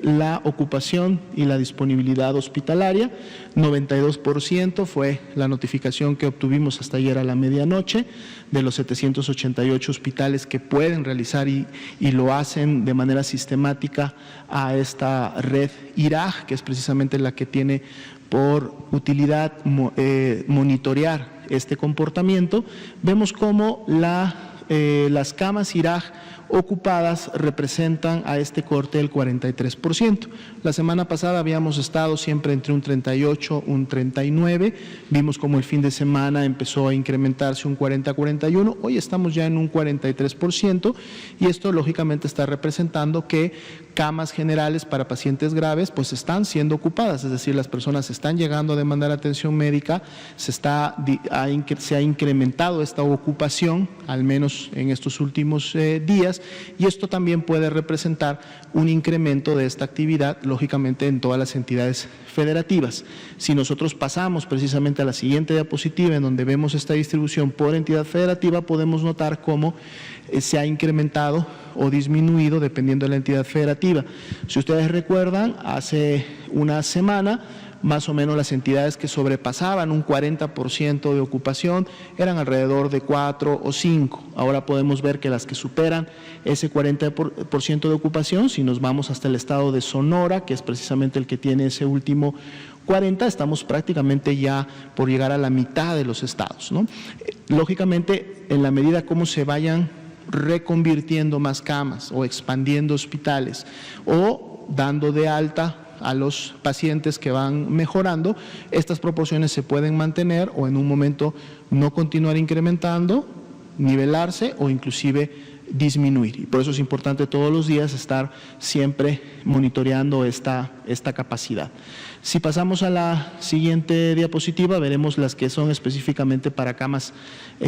la ocupación y la disponibilidad hospitalaria. 92% fue la notificación que obtuvimos hasta ayer a la medianoche de los 788 hospitales que pueden realizar y lo hacen de manera sistemática a esta red IRAJ, que es precisamente la que tiene por utilidad monitorear este comportamiento. Vemos cómo las camas IRAJ ocupadas representan a este corte el 43%. La semana pasada habíamos estado siempre entre un 38, un 39, vimos como el fin de semana empezó a incrementarse un 40-41, hoy estamos ya en un 43% y esto lógicamente está representando que camas generales para pacientes graves pues están siendo ocupadas, es decir, las personas están llegando a demandar atención médica, se ha incrementado esta ocupación, al menos en estos últimos días, y esto también puede representar un incremento de esta actividad, lógicamente, en todas las entidades federativas. Si nosotros pasamos precisamente a la siguiente diapositiva, en donde vemos esta distribución por entidad federativa, podemos notar cómo se ha incrementado o disminuido dependiendo de la entidad federativa. Si ustedes recuerdan, hace una semana, más o menos las entidades que sobrepasaban un 40% de ocupación eran alrededor de 4 o 5. Ahora podemos ver que las que superan ese 40% de ocupación, si nos vamos hasta el estado de Sonora, que es precisamente el que tiene ese último 40, estamos prácticamente ya por llegar a la mitad de los estados, ¿no? Lógicamente, en la medida como se vayan reconvirtiendo más camas o expandiendo hospitales o dando de alta a los pacientes que van mejorando, estas proporciones se pueden mantener o en un momento no continuar incrementando, nivelarse o inclusive disminuir. Y por eso es importante todos los días estar siempre monitoreando esta capacidad. Si pasamos a la siguiente diapositiva, veremos las que son específicamente para camas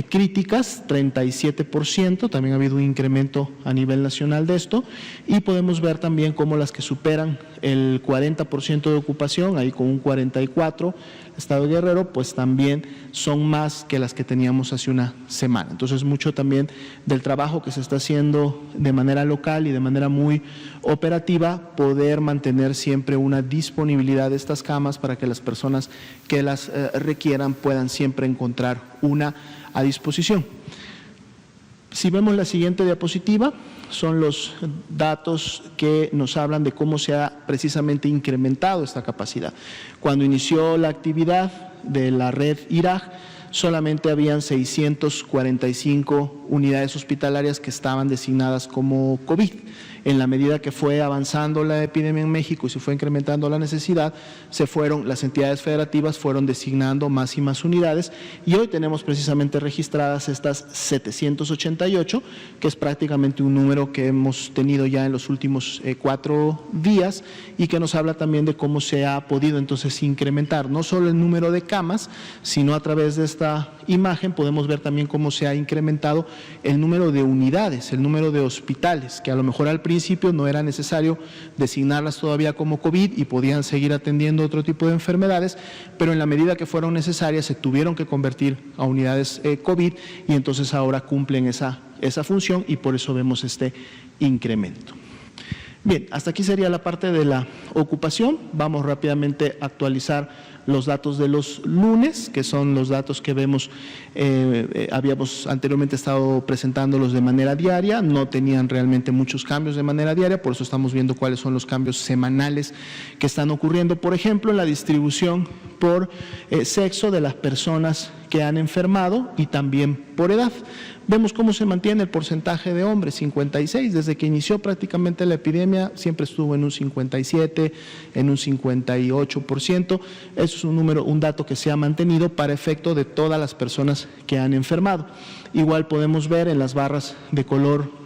críticas, 37%, también ha habido un incremento a nivel nacional de esto, y podemos ver también cómo las que superan el 40% de ocupación, ahí con un 44%, Estado de Guerrero, pues también son más que las que teníamos hace una semana. Entonces, mucho también del trabajo que se está haciendo de manera local y de manera muy operativa, poder mantener siempre una disponibilidad de estas camas para que las personas que las requieran puedan siempre encontrar una a disposición. Si vemos la siguiente diapositiva, son los datos que nos hablan de cómo se ha precisamente incrementado esta capacidad. Cuando inició la actividad de la red IRAJ, solamente habían 645 unidades hospitalarias que estaban designadas como COVID. En la medida que fue avanzando la epidemia en México y se fue incrementando la necesidad, las entidades federativas fueron designando más y más unidades y hoy tenemos precisamente registradas estas 788, que es prácticamente un número que hemos tenido ya en los últimos 4 días y que nos habla también de cómo se ha podido entonces incrementar no solo el número de camas, sino a través de esta imagen podemos ver también cómo se ha incrementado el número de unidades, el número de hospitales, que a lo mejor al principio no era necesario designarlas todavía como COVID y podían seguir atendiendo otro tipo de enfermedades, pero en la medida que fueron necesarias se tuvieron que convertir a unidades COVID y entonces ahora cumplen esa función y por eso vemos este incremento. Bien, hasta aquí sería la parte de la ocupación. Vamos rápidamente a actualizar los datos de los lunes, que son los datos que vemos, habíamos anteriormente estado presentándolos de manera diaria, no tenían realmente muchos cambios de manera diaria, por eso estamos viendo cuáles son los cambios semanales que están ocurriendo. Por ejemplo, en la distribución por sexo de las personas que han enfermado y también por edad. Vemos cómo se mantiene el porcentaje de hombres, 56, desde que inició prácticamente la epidemia siempre estuvo en un 57, en un 58%, eso es un dato que se ha mantenido para efecto de todas las personas que han enfermado. Igual podemos ver en las barras de color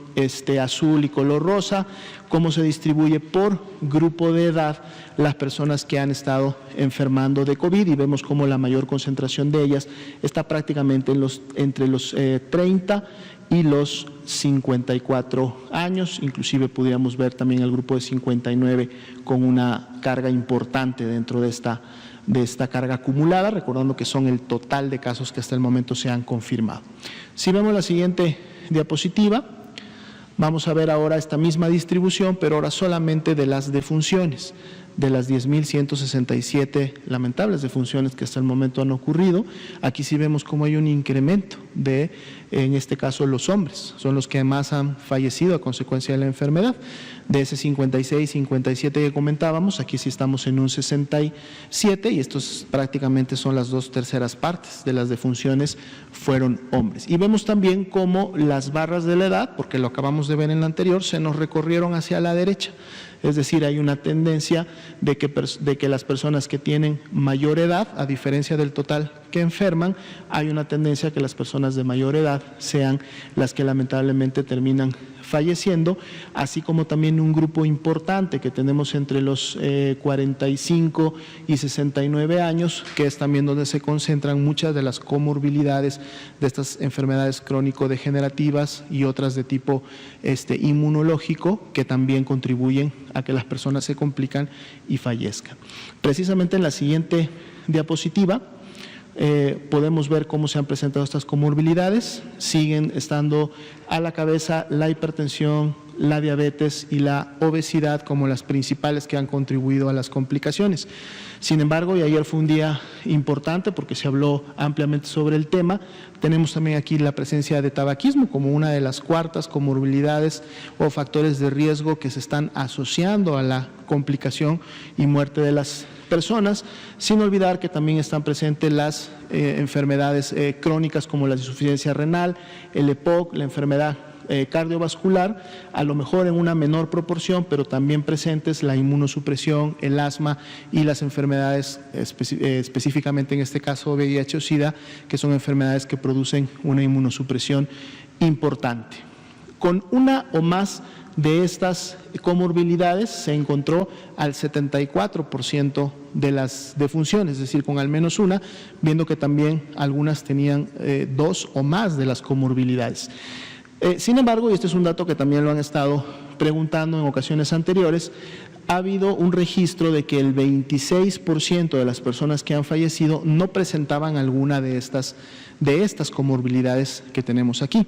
azul y color rosa cómo se distribuye por grupo de edad las personas que han estado enfermando de COVID y vemos cómo la mayor concentración de ellas está prácticamente entre los 30 y los 54 años, inclusive pudiéramos ver también el grupo de 59 con una carga importante dentro de esta carga acumulada, recordando que son el total de casos que hasta el momento se han confirmado. Si vemos la siguiente diapositiva, Vamos a ver ahora esta misma distribución, pero ahora solamente de las defunciones, de las 10.167 lamentables defunciones que hasta el momento han ocurrido. Aquí sí vemos cómo hay un incremento de, en este caso, los hombres, son los que más han fallecido a consecuencia de la enfermedad. De ese 56, 57 que comentábamos, aquí sí estamos en un 67 y estos prácticamente son las 2/3 partes de las defunciones fueron hombres. Y vemos también cómo las barras de la edad, porque lo acabamos de ver en la anterior, se nos recorrieron hacia la derecha. Es decir, hay una tendencia de que las personas que tienen mayor edad, a diferencia del total que enferman, hay una tendencia a que las personas de mayor edad sean las que lamentablemente terminan falleciendo, así como también un grupo importante que tenemos entre los 45 y 69 años, que es también donde se concentran muchas de las comorbilidades de estas enfermedades crónico-degenerativas y otras de tipo inmunológico, que también contribuyen a que las personas se complican y fallezcan. Precisamente en la siguiente diapositiva podemos ver cómo se han presentado estas comorbilidades. Siguen estando a la cabeza la hipertensión, la diabetes y la obesidad como las principales que han contribuido a las complicaciones. Sin embargo, y ayer fue un día importante porque se habló ampliamente sobre el tema, tenemos también aquí la presencia de tabaquismo como una de las cuartas comorbilidades o factores de riesgo que se están asociando a la complicación y muerte de las personas, sin olvidar que también están presentes las enfermedades crónicas como la insuficiencia renal, el EPOC, la enfermedad cardiovascular, a lo mejor en una menor proporción, pero también presentes la inmunosupresión, el asma y las enfermedades, específicamente en este caso VIH o SIDA, que son enfermedades que producen una inmunosupresión importante. Con una o más de estas comorbilidades se encontró al 74% de las defunciones, es decir, con al menos una, viendo que también algunas tenían 2 o más de las comorbilidades. Sin embargo, y este es un dato que también lo han estado preguntando en ocasiones anteriores, ha habido un registro de que el 26% de las personas que han fallecido no presentaban alguna de estas comorbilidades que tenemos aquí.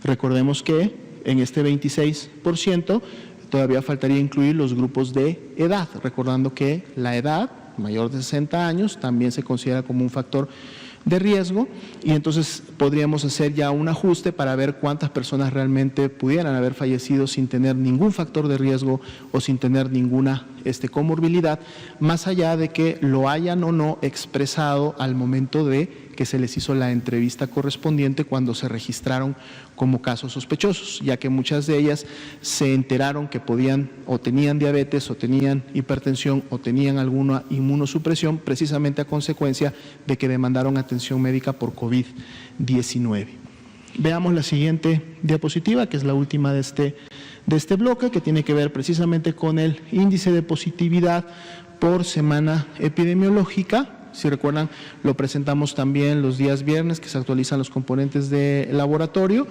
Recordemos que en este 26% todavía faltaría incluir los grupos de edad, recordando que la edad mayor de 60 años también se considera como un factor de riesgo, y entonces podríamos hacer ya un ajuste para ver cuántas personas realmente pudieran haber fallecido sin tener ningún factor de riesgo o sin tener ninguna comorbilidad, más allá de que lo hayan o no expresado al momento de que se les hizo la entrevista correspondiente cuando se registraron como casos sospechosos, ya que muchas de ellas se enteraron que podían o tenían diabetes o tenían hipertensión o tenían alguna inmunosupresión precisamente a consecuencia de que demandaron atención médica por COVID-19. Veamos la siguiente diapositiva, que es la última de este bloque, que tiene que ver precisamente con el índice de positividad por semana epidemiológica. Si recuerdan, lo presentamos también los días viernes, que se actualizan los componentes de laboratorio.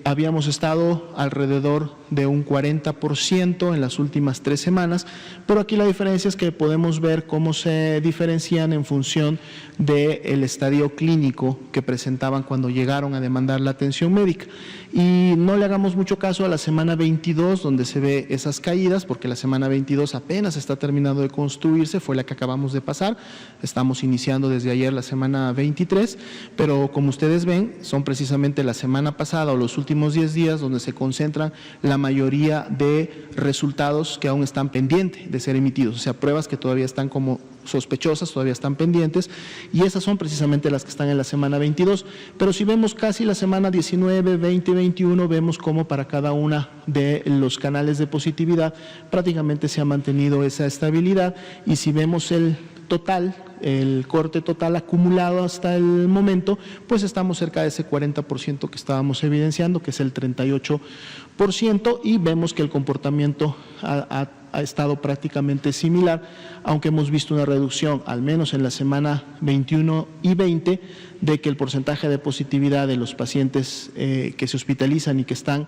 Habíamos estado alrededor de un 40% en las últimas 3 semanas, pero aquí la diferencia es que podemos ver cómo se diferencian en función del estadio clínico que presentaban cuando llegaron a demandar la atención médica. Y no le hagamos mucho caso a la semana 22, donde se ve esas caídas, porque la semana 22 apenas está terminando de construirse, fue la que acabamos de pasar, estamos iniciando desde ayer la semana 23, pero como ustedes ven, son precisamente la semana pasada o los últimos 10 días donde se concentran la mayoría de resultados que aún están pendientes de ser emitidos, o sea, pruebas que todavía están como sospechosas, todavía están pendientes, y esas son precisamente las que están en la semana 22, pero si vemos casi la semana 19, 20, 21, vemos cómo para cada una de los canales de positividad prácticamente se ha mantenido esa estabilidad, y si vemos el total, el corte total acumulado hasta el momento, pues estamos cerca de ese 40% que estábamos evidenciando, que es el 38%, y vemos que el comportamiento ha estado prácticamente similar, aunque hemos visto una reducción, al menos en la semana 21 y 20, de que el porcentaje de positividad de los pacientes que se hospitalizan y que están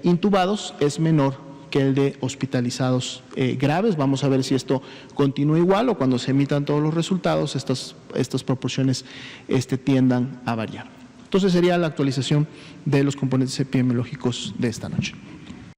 intubados es menor que el de hospitalizados graves. Vamos a ver si esto continúa igual o cuando se emitan todos los resultados, estas proporciones tiendan a variar. Entonces sería la actualización de los componentes epidemiológicos de esta noche.